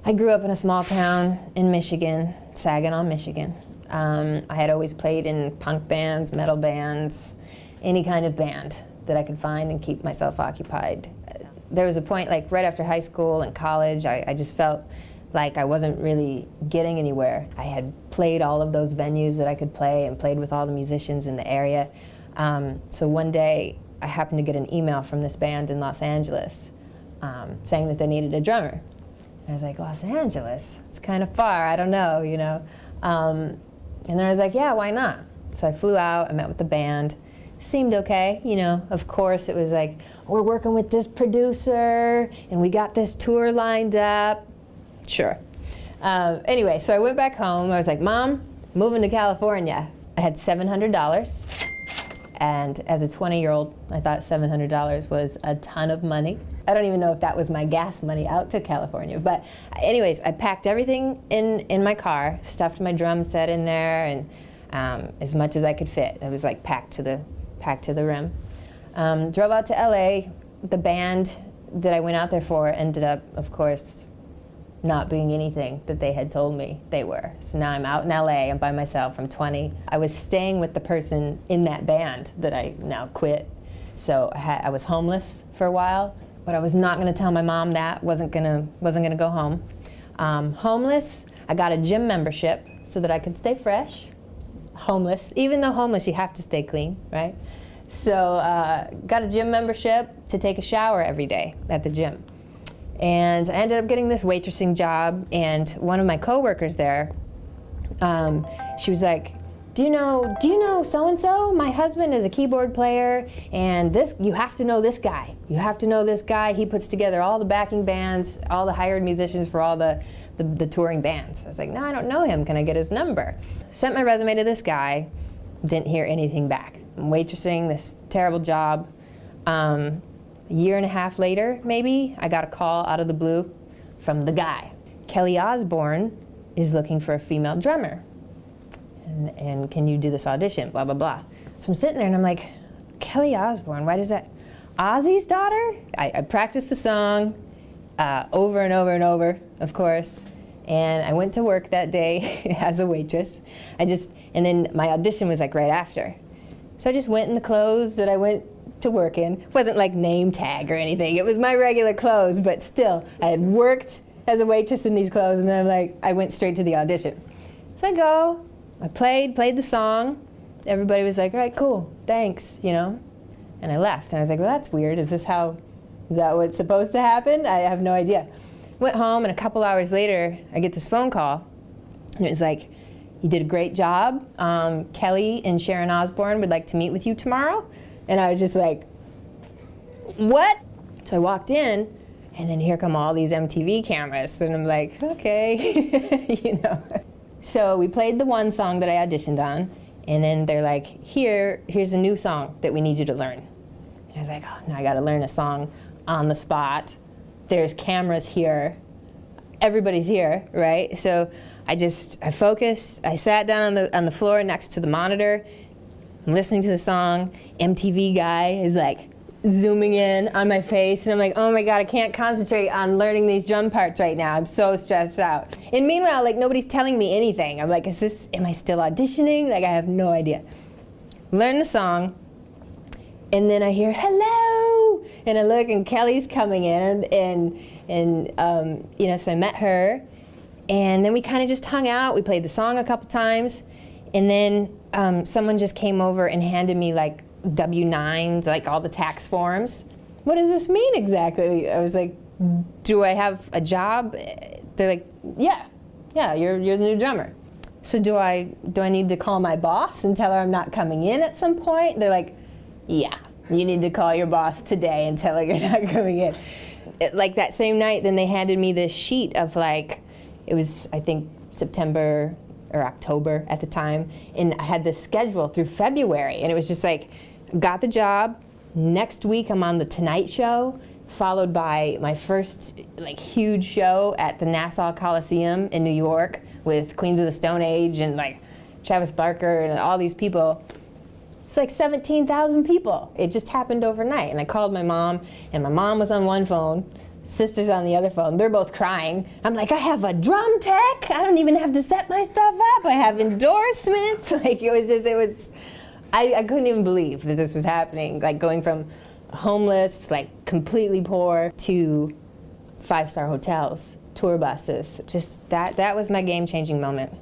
I grew up in a small town in Michigan, Saginaw, Michigan. I had always played in punk bands, metal bands, any kind of band that I could find and keep myself occupied. There was a point, like right after high school and college, I just felt like I wasn't really getting anywhere. I had played all of those venues that I could play and played with all the musicians in the area. So one day, I happened to get an email from this band in Los Angeles saying that they needed a drummer. And I was like, Los Angeles? It's kind of far, I don't know, you know. And then I was like, yeah, why not? So I flew out, I met with the band. Seemed okay, you know. Of course, it was like, we're working with this producer, and we got this tour lined up. Sure. Anyway, so I went back home. I was like, Mom, moving to California. I had $700. And as a 20-year-old, I thought $700 was a ton of money. I don't even know if that was my gas money out to California. But anyways, I packed everything in my car, stuffed my drum set in there, and as much as I could fit. It was like packed to the rim. Drove out to LA. The band that I went out there for ended up, of course, not being anything that they had told me they were. So now I'm out in LA, I'm by myself, I'm 20. I was staying with the person in that band that I now quit. So I was homeless for a while, but I was not gonna tell my mom that, wasn't gonna go home. Homeless, I got a gym membership so that I could stay fresh. Homeless, even though homeless, you have to stay clean, right? So got a gym membership to take a shower every day at the gym. And I ended up getting this waitressing job, and one of my coworkers there, she was like, do you know so-and-so? My husband is a keyboard player, and you have to know this guy. You have to know this guy. He puts together all the backing bands, all the hired musicians for all the touring bands. I was like, no, I don't know him. Can I get his number? Sent my resume to this guy, didn't hear anything back. I'm waitressing, this terrible job. A year and a half later, maybe, I got a call out of the blue from the guy. Kelly Osbourne is looking for a female drummer. And can you do this audition, blah, blah, blah. So I'm sitting there and I'm like, Kelly Osbourne, why does that? Ozzy's daughter? I practiced the song over and over and over, of course. And I went to work that day as a waitress. And then my audition was like right after. So I just went in the clothes that I went to work in. It wasn't like name tag or anything. It was my regular clothes, but still, I had worked as a waitress in these clothes, and then I went straight to the audition. So I go, I played the song. Everybody was like, all right, cool, thanks, you know? And I left, and I was like, well, that's weird. Is that what's supposed to happen? I have no idea. Went home, and a couple hours later, I get this phone call, and it was like, you did a great job. Kelly and Sharon Osbourne would like to meet with you tomorrow. And I was just like, what? So I walked in, and then here come all these MTV cameras, and I'm like, okay, you know. So we played the one song that I auditioned on, and then they're like, here's a new song that we need you to learn. And I was like, oh, now I gotta learn a song on the spot. There's cameras here. Everybody's here, right? So I focused, I sat down on the floor next to the monitor, listening to the song. MTV guy is like zooming in on my face, and I'm like, oh my God, I can't concentrate on learning these drum parts right now. I'm so stressed out. And meanwhile, like, nobody's telling me anything. I'm like, am I still auditioning? Like, I have no idea. Learn the song, and then I hear, hello, and I look, and Kelly's coming in, and you know, so I met her, and then we kind of just hung out. We played the song a couple times, and then someone just came over and handed me like W-9s, like all the tax forms. What does this mean exactly? I was like, do I have a job? They're like, yeah, you're the new drummer. So do I need to call my boss and tell her I'm not coming in at some point? They're like, yeah, you need to call your boss today and tell her you're not coming in. Like that same night, then they handed me this sheet of like, it was, I think, September or October at the time, and I had this schedule through February, and it was just like, got the job, next week I'm on the Tonight Show, followed by my first like huge show at the Nassau Coliseum in New York with Queens of the Stone Age and like Travis Barker and all these people. It's like 17,000 people. It just happened overnight, and I called my mom, and my mom was on one phone Sister's on the other phone. They're both crying. I'm like, I have a drum tech. I don't even have to set my stuff up. I have endorsements. Like, I couldn't even believe that this was happening. Like, going from homeless, like completely poor, to 5-star hotels, tour buses. Just that was my game-changing moment.